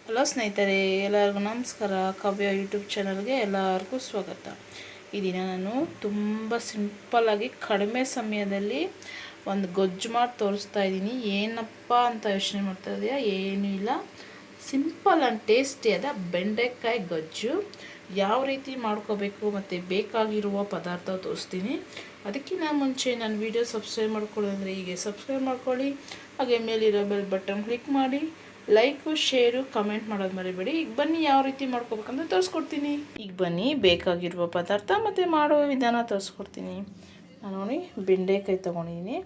Hello ಸ್ನೇಹಿತರೆ, ಎಲ್ಲರಿಗೂ ನಮಸ್ಕಾರ. ಕಾವ್ಯ ಯೂಟ್ಯೂಬ್ ಚಾನಲ್ಗೆ ಎಲ್ಲರಿಗೂ ಸ್ವಾಗತ. ಈ ದಿನ ನಾನು ತುಂಬ ಸಿಂಪಲ್ಲಾಗಿ ಕಡಿಮೆ ಸಮಯದಲ್ಲಿ ಒಂದು ಗೊಜ್ಜು ಮಾಡಿ ತೋರಿಸ್ತಾ ಇದ್ದೀನಿ. ಏನಪ್ಪ ಅಂತ ಯೋಚನೆ ಮಾಡ್ತಾ ಇದೆಯಾ? ಏನೂ ಇಲ್ಲ, ಸಿಂಪಲ್ ಆ್ಯಂಡ್ ಟೇಸ್ಟಿಯಾದ ಬೆಂಡೆಕಾಯಿ ಗೊಜ್ಜು ಯಾವ ರೀತಿ ಮಾಡ್ಕೋಬೇಕು ಮತ್ತು ಬೇಕಾಗಿರುವ ಪದಾರ್ಥ ತೋರಿಸ್ತೀನಿ. ಅದಕ್ಕಿಂತ ಮುಂಚೆ ನನ್ನ ವೀಡಿಯೋ ಸಬ್ಸ್ಕ್ರೈಬ್ ಮಾಡ್ಕೊಳ್ಳಿ ಅಂದರೆ ಹೀಗೆ ಸಬ್ಸ್ಕ್ರೈಬ್ ಮಾಡ್ಕೊಳ್ಳಿ. ಹಾಗೆ ಮೇಲಿರೋ ಬೆಲ್ ಬಟನ್ ಕ್ಲಿಕ್ ಮಾಡಿ, ಲೈಕು ಶೇರು ಕಮೆಂಟ್ ಮಾಡೋದು ಮರಿಬೇಡಿ. ಈಗ ಬನ್ನಿ ಯಾವ ರೀತಿ ಮಾಡ್ಕೋಬೇಕಂತ ತೋರಿಸ್ಕೊಡ್ತೀನಿ. ಈಗ ಬನ್ನಿ ಬೇಕಾಗಿರುವ ಪದಾರ್ಥ ಮತ್ತು ಮಾಡುವ ವಿಧಾನ ತೋರಿಸ್ಕೊಡ್ತೀನಿ. ನಾನು ನೋಡಿ ಬೆಂಡೆಕಾಯಿ ತೊಗೊಂಡಿದ್ದೀನಿ.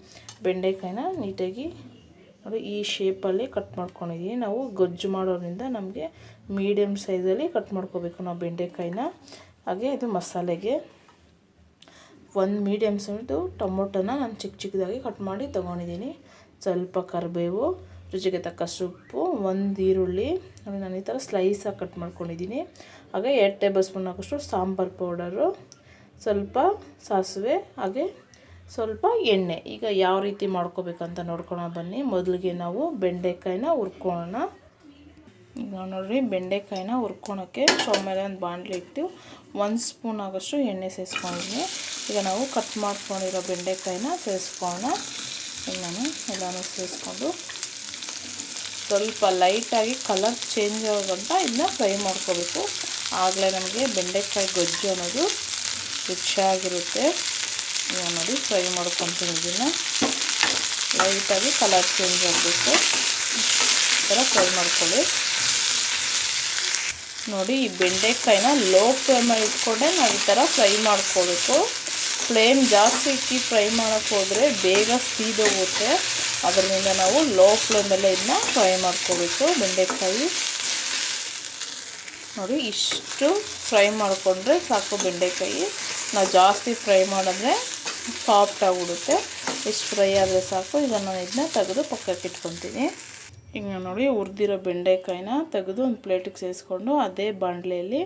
ಬೆಂಡೆಕಾಯಿನ ನೀಟಾಗಿ ನೋಡಿ ಈ ಶೇಪಲ್ಲಿ ಕಟ್ ಮಾಡ್ಕೊಂಡಿದ್ದೀನಿ. ನಾವು ಗೊಜ್ಜು ಮಾಡೋದ್ರಿಂದ ನಮಗೆ ಮೀಡಿಯಮ್ ಸೈಜಲ್ಲಿ ಕಟ್ ಮಾಡ್ಕೋಬೇಕು ನಾವು ಬೆಂಡೆಕಾಯಿನ. ಹಾಗೆ ಇದು ಮಸಾಲೆಗೆ ಒಂದು ಮೀಡಿಯಮ್ ಸೈಜು ಟೊಮೊಟೊನ ನಾನು ಚಿಕ್ಕದಾಗಿ ಕಟ್ ಮಾಡಿ ತೊಗೊಂಡಿದ್ದೀನಿ. ಸ್ವಲ್ಪ ಕರಿಬೇವು, ರುಚಿಗೆ ತಕ್ಕಷ್ಟು ಉಪ್ಪು, ಒಂದು ಈರುಳ್ಳಿ ನೋಡಿ ನಾನು ಈ ಥರ ಸ್ಲೈಸಾಗಿ ಕಟ್ ಮಾಡ್ಕೊಂಡಿದ್ದೀನಿ. ಹಾಗೆ 2 ಟೇಬಲ್ ಸ್ಪೂನ್ ಆಗೋಷ್ಟು ಸಾಂಬಾರು ಪೌಡರು, ಸ್ವಲ್ಪ ಸಾಸಿವೆ, ಹಾಗೆ ಸ್ವಲ್ಪ ಎಣ್ಣೆ. ಈಗ ಯಾವ ರೀತಿ ಮಾಡ್ಕೋಬೇಕಂತ ನೋಡ್ಕೊಳ್ಳೋಣ ಬನ್ನಿ. ಮೊದಲಿಗೆ ನಾವು ಬೆಂಡೆಕಾಯಿನ ಹುರ್ಕೊಳ್ಳೋಣ. ಈಗ ನೋಡಿರಿ ಬೆಂಡೆಕಾಯಿನ ಹುರ್ಕೊಳೋಕ್ಕೆ ಸ್ಟವ್ ಮೇಲೆ ಒಂದು ಬಾಣಲೆ ಇಟ್ಟು 1 ಸ್ಪೂನ್ ಆಗೋಷ್ಟು ಎಣ್ಣೆ ಸೇರಿಸ್ಕೊಂಡಿದ್ದೀನಿ. ಈಗ ನಾವು ಕಟ್ ಮಾಡ್ಕೊಂಡಿರೋ ಬೆಂಡೆಕಾಯಿನ ಸೇರಿಸ್ಕೊಳ್ಳೋಣ. ಈಗ ನಾನು ಎಲ್ಲನೂ ಸೇರಿಸ್ಕೊಂಡು ಸ್ವಲ್ಪ ಲೈಟಾಗಿ ಕಲರ್ ಚೇಂಜ್ ಆಗೋಗಂಟ ಇದನ್ನ ಫ್ರೈ ಮಾಡ್ಕೋಬೇಕು. ಆಗಲೇ ನಮಗೆ ಬೆಂಡೆಕಾಯಿ ಗೊಜ್ಜು ಅನ್ನೋದು ರುಚಿಯಾಗಿರುತ್ತೆ. ಈಗ ನೋಡಿ ಫ್ರೈ ಮಾಡ್ಕೊತೀನಿ. ಇದನ್ನು ಲೈಟಾಗಿ ಕಲರ್ ಚೇಂಜ್ ಆಗಬೇಕು, ಈ ಥರ ಫ್ರೈ ಮಾಡ್ಕೊಳ್ಳಿ. ನೋಡಿ ಈ ಬೆಂಡೆಕಾಯಿನ ಲೋ ಫ್ಲೇಮಲ್ಲಿ ಇಟ್ಕೊಂಡೆ ನಾವು ಈ ಥರ ಫ್ರೈ ಮಾಡ್ಕೋಬೇಕು. ಫ್ಲೇಮ್ ಜಾಸ್ತಿ ಇಟ್ಟು ಫ್ರೈ ಮಾಡೋಕ್ಕೆ ಹೋದರೆ ಬೇಗ ಸೀದೋಗುತ್ತೆ. ಅದರಿಂದ ನಾವು ಲೋ ಫ್ಲೇಮಲ್ಲೇ ಇದನ್ನ ಫ್ರೈ ಮಾಡ್ಕೋಬೇಕು. ಬೆಂಡೆಕಾಯಿ ನೋಡಿ ಇಷ್ಟು ಫ್ರೈ ಮಾಡಿಕೊಂಡ್ರೆ ಸಾಕು. ಬೆಂಡೆಕಾಯಿ ನಾವು ಜಾಸ್ತಿ ಫ್ರೈ ಮಾಡಿದ್ರೆ ಸಾಫ್ಟ್ ಆಗಿಬಿಡುತ್ತೆ. ಇಷ್ಟು ಫ್ರೈ ಆದರೆ ಸಾಕು. ಈಗ ನಾನು ಇದನ್ನ ತೆಗೆದು ಪಕ್ಕಕ್ಕೆ ಇಟ್ಕೊತೀನಿ. ಈಗ ನೋಡಿ ಹುರಿದಿರೋ ಬೆಂಡೆಕಾಯಿನ ತೆಗೆದು ಒಂದು ಪ್ಲೇಟಿಗೆ ಸೇರಿಸ್ಕೊಂಡು ಅದೇ ಬಾಣಲೆಯಲ್ಲಿ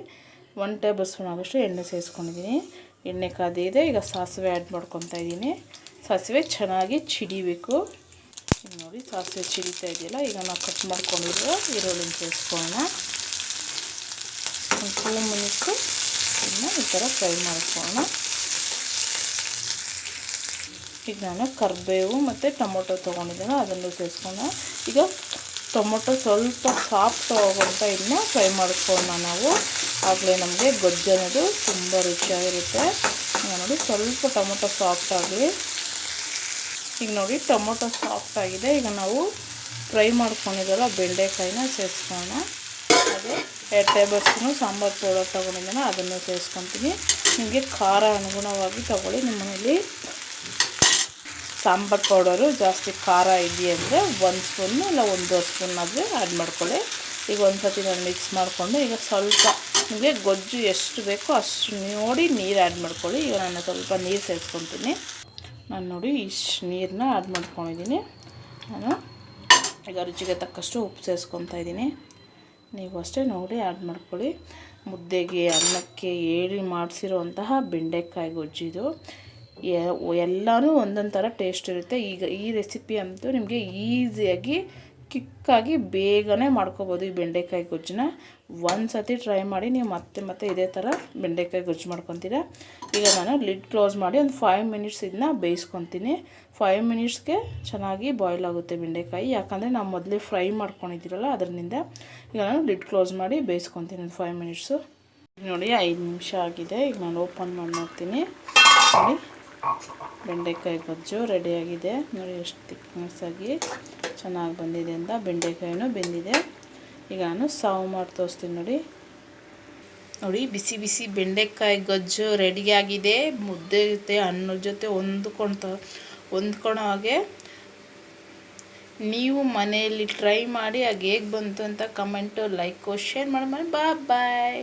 1 ಟೇಬಲ್ ಸ್ಪೂನ್ ಆಗೋಷ್ಟು ಎಣ್ಣೆ ಸೇರಿಸ್ಕೊಂಡಿದ್ದೀನಿ. ಎಣ್ಣೆ ಕಾದಿದೆ. ಈಗ ಸಾಸಿವೆ ಆ್ಯಡ್ ಮಾಡ್ಕೊತಾ ಇದ್ದೀನಿ. ಸಾಸಿವೆ ಚೆನ್ನಾಗಿ ಚಿಡಿಬೇಕು. ಈಗ ನೋಡಿ ಸಾಸಿವೆ ಚಿಡಿತಾ ಇದೆಯಲ್ಲ, ಈಗ ನಾವು ಕಟ್ ಮಾಡ್ಕೊಂಡಿರೋ ಈರುಳ್ಳಿನ ಸೇರಿಸ್ಕೊಳ್ಳೋಣ. ಒಂದು 2 ಮಿನಿಟ್ಸು ಇದನ್ನ ಈ ಥರ ಫ್ರೈ ಮಾಡ್ಕೊಳ್ಳೋಣ. ಈಗ ನಾನು ಕರಿಬೇವು ಮತ್ತು ಟೊಮೊಟೊ ತೊಗೊಂಡಿದ್ದೇನೆ, ಅದನ್ನು ಸೇರಿಸ್ಕೊಳ್ಳೋಣ. ಈಗ ಟೊಮೊಟೊ ಸ್ವಲ್ಪ ಸಾಫ್ಟ್ ಆಗೋಂತ ಇದನ್ನ ಫ್ರೈ ಮಾಡ್ಕೊಳ್ಳೋಣ ನಾವು. ಆಗಲೇ ನಮಗೆ ಗೊಜ್ಜು ಅನ್ನೋದು ತುಂಬ ರುಚಿಯಾಗಿರುತ್ತೆ. ಈಗ ನೋಡಿ ಸ್ವಲ್ಪ ಟೊಮೊಟೊ ಸಾಫ್ಟ್ ಆಗಲಿ. ಈಗ ನೋಡಿ ಟೊಮೊಟೊ ಸಾಫ್ಟ್ ಆಗಿದೆ. ಈಗ ನಾವು ಫ್ರೈ ಮಾಡ್ಕೊಂಡಿದ್ದಲ್ಲ ಬೆಂಡೆಕಾಯಿನ ಸೇರಿಸ್ಕೊಳ್ಳೋಣ. ಹಾಗೆ 2 ಟೇಬಲ್ ಸ್ಪೂನು ಸಾಂಬಾರು ಪೌಡರ್ ತೊಗೊಂಡಿದ್ದೇನೆ, ಅದನ್ನು ಸೇರಿಸ್ಕೊತೀನಿ. ನಿಮಗೆ ಖಾರ ಅನುಗುಣವಾಗಿ ತೊಗೊಳ್ಳಿ. ನಿಮ್ಮ ಮನೇಲಿ ಸಾಂಬಾರು ಪೌಡರು ಜಾಸ್ತಿ ಖಾರ ಇದೆಯಂದರೆ 1 ಸ್ಪೂನು ಇಲ್ಲ 1.5 ಸ್ಪೂನ್ ಆದರೆ ಆ್ಯಡ್ ಮಾಡ್ಕೊಳ್ಳಿ. ಈಗ ಒಂದು ಸರ್ತಿ ನಾನು ಮಿಕ್ಸ್ ಮಾಡಿಕೊಂಡು ಈಗ ಸ್ವಲ್ಪ ನಿಮಗೆ ಗೊಜ್ಜು ಎಷ್ಟು ಬೇಕೋ ಅಷ್ಟು ನೋಡಿ ನೀರು ಆ್ಯಡ್ ಮಾಡ್ಕೊಳ್ಳಿ. ಈಗ ನಾನು ಸ್ವಲ್ಪ ನೀರು ಸೇರಿಸ್ಕೊತೀನಿ. ನಾನು ನೋಡಿ ಇಷ್ಟು ನೀರನ್ನ ಆ್ಯಡ್ ಮಾಡ್ಕೊಂಡಿದ್ದೀನಿ. ನಾನು ಈಗ ರುಚಿಗೆ ತಕ್ಕಷ್ಟು ಉಪ್ಪು ಸೇರಿಸ್ಕೊತಾ ಇದ್ದೀನಿ. ನೀವು ಅಷ್ಟೇ ನೋಡಿ ಆ್ಯಡ್ ಮಾಡ್ಕೊಳ್ಳಿ. ಮುದ್ದೆಗೆ, ಅನ್ನಕ್ಕೆ ಏರಿ ಮಾಡಿಸಿರೋಂತಹ ಬೆಂಡೆಕಾಯಿ ಗೊಜ್ಜಿದು ಎಲ್ಲನೂ ಒಂದೊಂದು ಥರ ಟೇಸ್ಟ್ ಇರುತ್ತೆ. ಈಗ ಈ ರೆಸಿಪಿ ಅಂತೂ ನಿಮಗೆ ಈಸಿಯಾಗಿ ಕ್ವಿಕ್ಕಾಗಿ ಬೇಗನೆ ಮಾಡ್ಕೋಬೋದು. ಈ ಬೆಂಡೆಕಾಯಿ ಗೊಜ್ಜನ್ನ ಒಂದು ಸತಿ ಟ್ರೈ ಮಾಡಿ, ನೀವು ಮತ್ತೆ ಇದೇ ಥರ ಬೆಂಡೆಕಾಯಿ ಗೊಜ್ಜು ಮಾಡ್ಕೊತೀರ. ಈಗ ನಾನು ಲಿಡ್ ಕ್ಲೋಸ್ ಮಾಡಿ ಒಂದು 5 ಮಿನಿಟ್ಸ್ ಇದನ್ನ ಬೇಯಿಸ್ಕೊತೀನಿ. 5 ಮಿನಿಟ್ಸ್ಗೆ ಚೆನ್ನಾಗಿ ಬಾಯ್ಲ್ ಆಗುತ್ತೆ ಬೆಂಡೆಕಾಯಿ, ಯಾಕಂದರೆ ನಾವು ಮೊದಲೇ ಫ್ರೈ ಮಾಡ್ಕೊಂಡಿದ್ದೀರಲ್ಲ ಅದರಿಂದ. ಈಗ ನಾನು ಲಿಡ್ ಕ್ಲೋಸ್ ಮಾಡಿ ಬೇಯಿಸ್ಕೊತೀನಿ ಒಂದು 5 ಮಿನಿಟ್ಸು. ನೋಡಿ 5 ನಿಮಿಷ ಆಗಿದೆ. ಈಗ ನಾನು ಓಪನ್ ಮಾಡಿ ನೋಡ್ತೀನಿ. ನೋಡಿ ಬೆಂಡೆಕಾಯಿ ಗೊಜ್ಜು ರೆಡಿಯಾಗಿದೆ. ನೋಡಿ ಎಷ್ಟು ತಿಕ್ನೆಸ್ಸಾಗಿ ಚೆನ್ನಾಗಿ ಬಂದಿದೆ ಅಂತ. ಬೆಂಡೆಕಾಯಿನೂ ಬೆಂದಿದೆ. ಈಗ ನಾನು ಸರ್ವ್ ಮಾಡಿ ತೋರಿಸ್ತೀನಿ. ನೋಡಿ ಬಿಸಿ ಬಿಸಿ ಬೆಂಡೆಕಾಯಿ ಗೊಜ್ಜು ರೆಡಿಯಾಗಿದೆ. ಮುದ್ದೆ ಜೊತೆ ಅನ್ನದ ಜೊತೆ ಹೊಂದ್ಕೊಳ್ಳೋ ಹಾಗೆ ನೀವು ಮನೆಯಲ್ಲಿ ಟ್ರೈ ಮಾಡಿ. ಹಾಗೆ ಹೇಗೆ ಬಂತು ಅಂತ ಕಮೆಂಟು, ಲೈಕು, ಶೇರ್ ಮಾಡಿ. ಬಾಯ್.